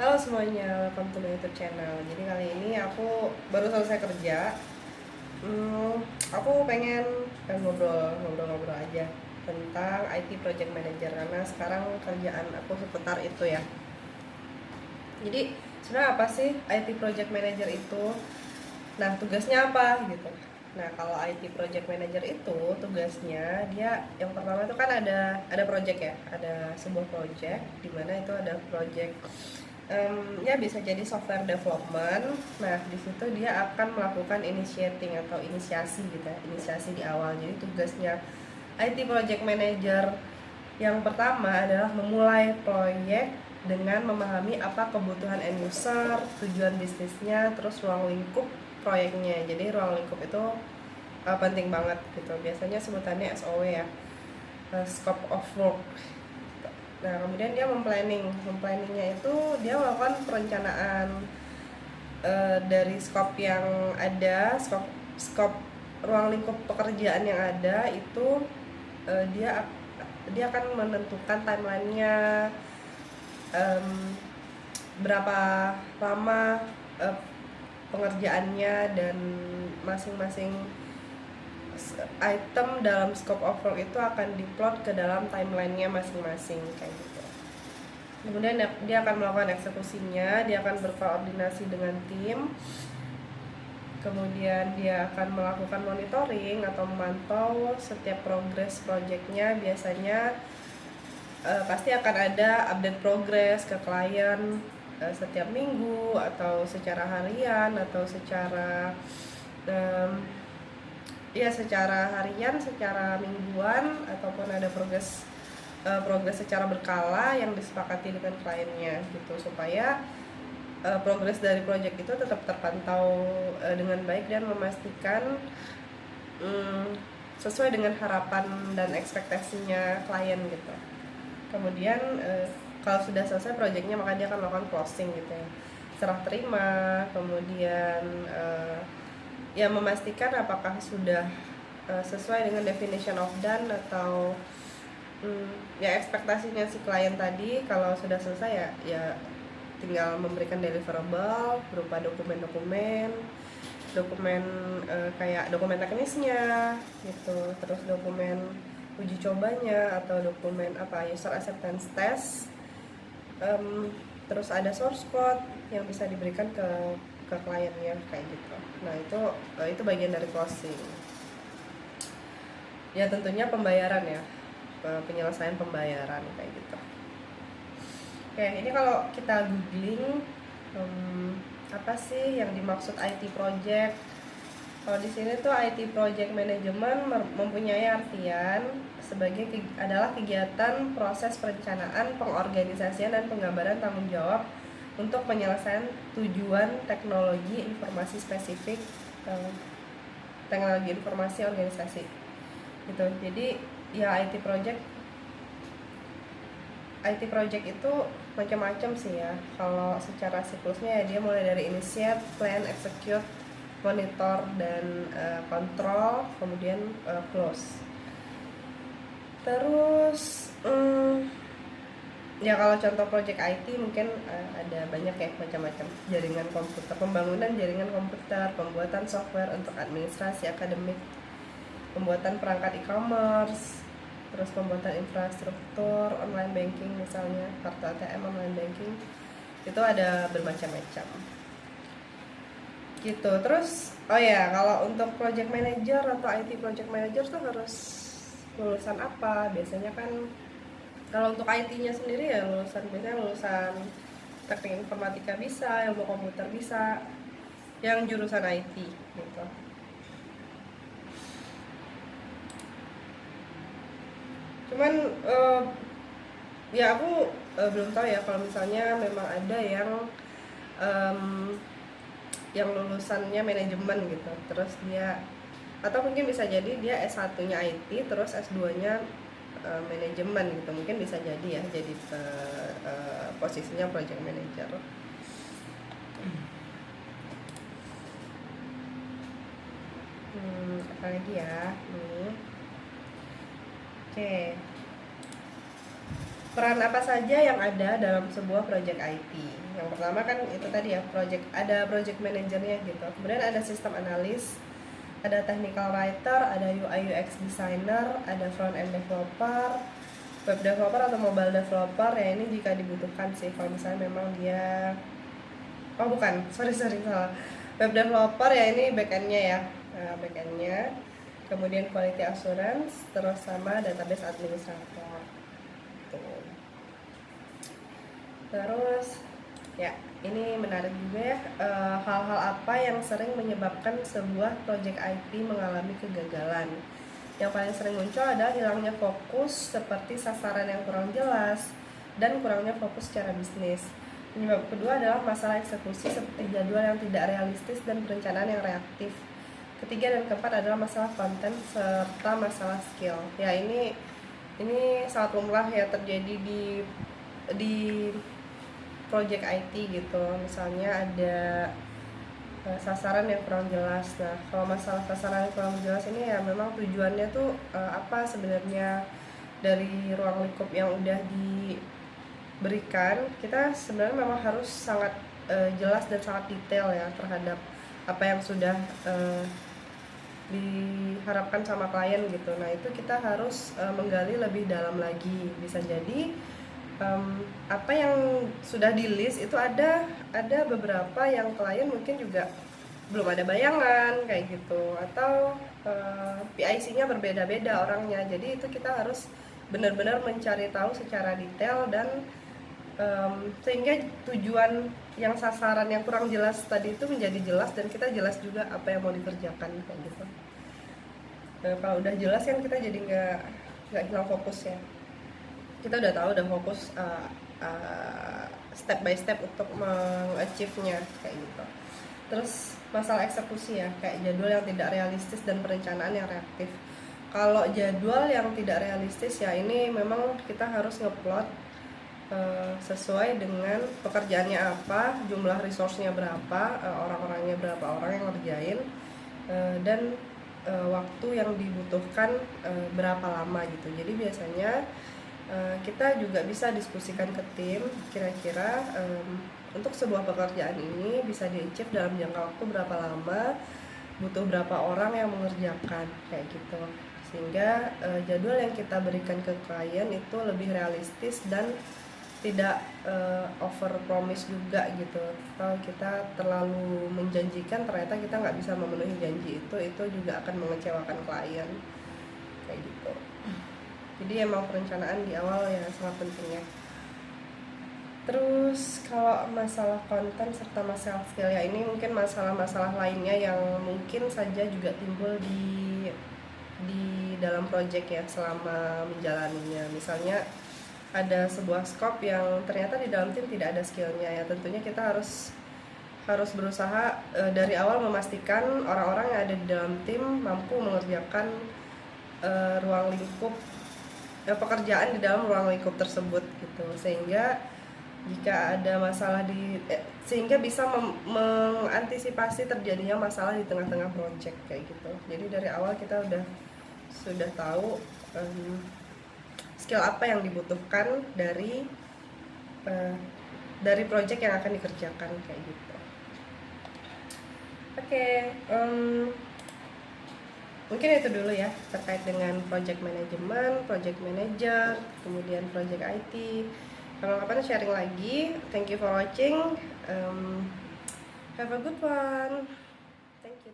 Halo semuanya, welcome to my YouTube channel. Jadi kali ini aku baru selesai kerja. Hmm, aku pengen ngobrol-ngobrol aja tentang IT Project Manager karena sekarang kerjaan aku seputar itu ya. Jadi sebenarnya apa sih IT Project Manager itu? Nah, tugasnya apa gitu. Nah, kalau IT Project Manager itu tugasnya dia yang pertama itu kan ada project ya, ada sebuah project di mana itu ada project ya bisa jadi software development. Nah, di situ dia akan melakukan initiating atau inisiasi gitu ya, inisiasi di awal. Jadi tugasnya IT Project Manager yang pertama adalah memulai proyek dengan memahami apa kebutuhan end user, tujuan bisnisnya, terus ruang lingkup proyeknya. Jadi ruang lingkup itu penting banget gitu. Biasanya sebutannya SOW ya, scope of work. Nah, kemudian dia memplanningnya itu dia melakukan perencanaan dari scope yang ada, scope ruang lingkup pekerjaan yang ada itu dia dia akan menentukan timelinenya, berapa lama pengerjaannya, dan masing-masing item dalam scope of work itu akan diplot ke dalam timelinenya masing-masing kayak gitu. Kemudian dia akan melakukan eksekusinya, dia akan berkoordinasi dengan tim, kemudian dia akan melakukan monitoring atau memantau setiap progres proyeknya. Biasanya pasti akan ada update progres ke klien setiap minggu atau secara harian atau secara secara harian, secara mingguan, ataupun ada progres secara berkala yang disepakati dengan kliennya gitu, supaya progres dari proyek itu tetap terpantau dengan baik dan memastikan sesuai dengan harapan dan ekspektasinya klien gitu. Kemudian kalau sudah selesai proyeknya, maka dia akan melakukan closing gitu ya, serah terima, kemudian ya memastikan apakah sudah sesuai dengan definition of done atau ya ekspektasinya si klien tadi. Kalau sudah selesai ya tinggal memberikan deliverable berupa dokumen kayak dokumen teknisnya gitu, terus dokumen uji cobanya atau dokumen user acceptance test, terus ada source code yang bisa diberikan ke kliennya kayak gitu. Nah, itu bagian dari closing. Ya tentunya pembayaran ya, penyelesaian pembayaran kayak gitu. Oke, ini kalau kita googling apa sih yang dimaksud IT project? Kalau di sini tuh IT project management mempunyai artian adalah kegiatan proses perencanaan, pengorganisasian, dan penggambaran tanggung jawab untuk penyelesaian tujuan teknologi informasi spesifik, teknologi informasi organisasi gitu. Jadi ya IT project itu macam-macam sih ya. Kalau secara siklusnya ya dia mulai dari initiate, plan, execute, monitor, dan kontrol, kemudian close. Terus ya kalau contoh project IT mungkin ada banyak ya, macam-macam. Jaringan komputer, pembangunan jaringan komputer, pembuatan software untuk administrasi akademik, pembuatan perangkat e-commerce, terus pembuatan infrastruktur online banking, misalnya kartu ATM online banking. Itu ada bermacam-macam gitu. Terus kalau untuk project manager atau IT project manager tuh harus lulusan apa? Biasanya kan kalau untuk IT-nya sendiri ya biasanya lulusan teknik informatika bisa, ilmu komputer bisa, yang jurusan IT gitu. Cuman ya aku belum tahu ya kalau misalnya memang ada yang lulusannya manajemen gitu, terus dia, atau mungkin bisa jadi dia S1-nya IT terus S2-nya manajemen gitu, mungkin bisa jadi ya, jadi posisinya project manager. Apa lagi ya nih? Oke. Peran apa saja yang ada dalam sebuah project IT? Yang pertama kan itu tadi ya, ada project manajernya gitu. Kemudian ada sistem analis, ada technical writer, ada UI UX designer, ada front end developer, web developer atau mobile developer. Ya ini jika dibutuhkan sih, kalau misalnya memang dia, oh bukan, sorry salah, web developer ya ini backendnya ya, nah, backendnya. Kemudian quality assurance, terus sama database administrator tuh. Terus ya ini menarik juga ya, hal-hal apa yang sering menyebabkan sebuah project IT mengalami kegagalan. Yang paling sering muncul adalah hilangnya fokus seperti sasaran yang kurang jelas dan kurangnya fokus secara bisnis. Penyebab kedua adalah masalah eksekusi seperti jadwal yang tidak realistis dan perencanaan yang reaktif. Ketiga dan keempat adalah masalah konten serta masalah skill. Ya ini sangat lumrah ya terjadi di project IT gitu. Misalnya ada sasaran yang kurang jelas. Nah, kalau masalah sasaran yang kurang jelas ini ya memang tujuannya tuh apa sebenarnya dari ruang lingkup yang udah diberikan. Kita sebenarnya memang harus sangat jelas dan sangat detail ya terhadap apa yang sudah diharapkan sama klien gitu. Nah, itu kita harus menggali lebih dalam lagi. Bisa jadi apa yang sudah di list itu ada beberapa yang klien mungkin juga belum ada bayangan kayak gitu, atau PIC-nya berbeda-beda orangnya. Jadi itu kita harus benar-benar mencari tahu secara detail dan sehingga tujuan yang sasaran yang kurang jelas tadi itu menjadi jelas dan kita jelas juga apa yang mau dikerjakan kayak gitu. Kalau udah jelas kan kita jadi nggak hilang fokus ya. Kita udah tahu, udah fokus step by step untuk mengachieve-nya kayak gitu. Terus masalah eksekusi ya, kayak jadwal yang tidak realistis dan perencanaan yang reaktif. Kalau jadwal yang tidak realistis ya ini memang kita harus ngeplot sesuai dengan pekerjaannya apa, jumlah resource-nya berapa, orang-orangnya berapa orang yang ngerjain, dan waktu yang dibutuhkan berapa lama gitu. Jadi biasanya kita juga bisa diskusikan ke tim kira-kira untuk sebuah pekerjaan ini bisa di-achieve dalam jangka waktu berapa lama, butuh berapa orang yang mengerjakan kayak gitu, sehingga jadwal yang kita berikan ke klien itu lebih realistis dan tidak over promise juga gitu. Kalau kita terlalu menjanjikan ternyata kita nggak bisa memenuhi janji itu juga akan mengecewakan klien kayak gitu. Jadi emang perencanaan di awal ya sangat penting ya. Terus kalau masalah konten serta masalah skill ya ini mungkin masalah-masalah lainnya yang mungkin saja juga timbul di dalam project ya selama menjalaninya. Misalnya ada sebuah scope yang ternyata di dalam tim tidak ada skillnya ya, tentunya kita harus berusaha dari awal memastikan orang-orang yang ada di dalam tim mampu mengerjakan ruang lingkup pekerjaan di dalam ruang lingkup tersebut gitu, sehingga jika ada masalah sehingga bisa mengantisipasi terjadinya masalah di tengah-tengah project kayak gitu. Jadi dari awal kita sudah tahu skill apa yang dibutuhkan dari project yang akan dikerjakan kayak gitu. Oke, mungkin itu dulu ya terkait dengan project management, project manager, kemudian project IT. Kapan-kapan sharing lagi. Thank you for watching. Have a good one. Thank you.